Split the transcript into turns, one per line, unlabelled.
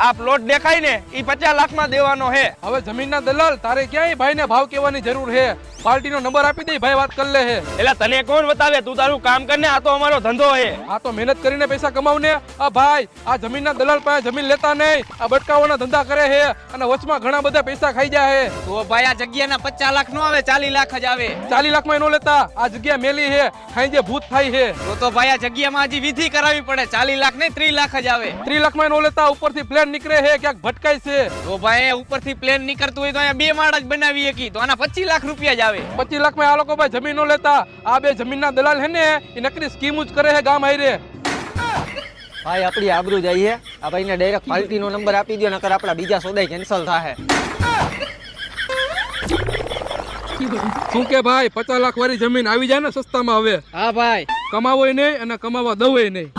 આ પ્લોટ દેખાય ને ઈ 50 લાખમાં દેવાનો હે.
હવે જમીનના દલાલ તારે ક્યાંય ભાઈને ભાવ કહેવાની જરૂર છે. પાર્ટીનો નંબર આપી દે, ભાઈ વાત કરી લે હે.
એટલે તને કોણ બતાવે? તું તારું કામ કર ને, આ તો અમારો ધંધો હે.
આ તો મહેનત કરીને પૈસા કમાવ ને. આ ભાઈ આ જમીનના દલાલ પાસે જમીન લેતા નહીં, આ બટકાવાના ધંધા કરે છે અને વચમાં ઘણા બધા પૈસા ખાઈ જાય છે.
તો ભાઈ આ જગ્યાના 50 લાખ નો આવે, 40 લાખ જ આવે.
40 લાખમાં નો લેતા, આ જગ્યા મેલી છે, ખાઈ જે ભૂત થાય છે.
તો ભાઈ આ જગ્યામાં હજી વિધિ કરાવવી પડે. 40 લાખ નહીં 30 લાખ જ આવે.
30 લાખમાં નો લેતા, ઉપરથી પ્લેન નીકળે છે, ક્યાંક ભટકાય છે.
તો ભાઈ ઉપરથી પ્લેન નીકળતું હોય તો અહીંયા 2 માળ જ બનાવી શકી, તો આના 25 લાખ રૂપિયા જ આવે.
25 લાખમાં આ લોકો ભાઈ જમીન નો લેતા. આ બે જમીનના દલાલ હે ને એ નકરી સ્કીમ જ કરે છે ગામ હારે.
ભાઈ આપણી આબરૂ જઈએ. આ ભાઈને ડાયરેક્ટ પાર્ટીનો નંબર આપી દો, નકર આપણા બીજા સોદાય કેન્સલ થાહે.
શું કે ભાઈ 50 લાખ વાળી જમીન આવી જાય ને સસ્તામાં હવે.
હા ભાઈ
કમાવોય નહીં અને કમાવા દવોય નહીં.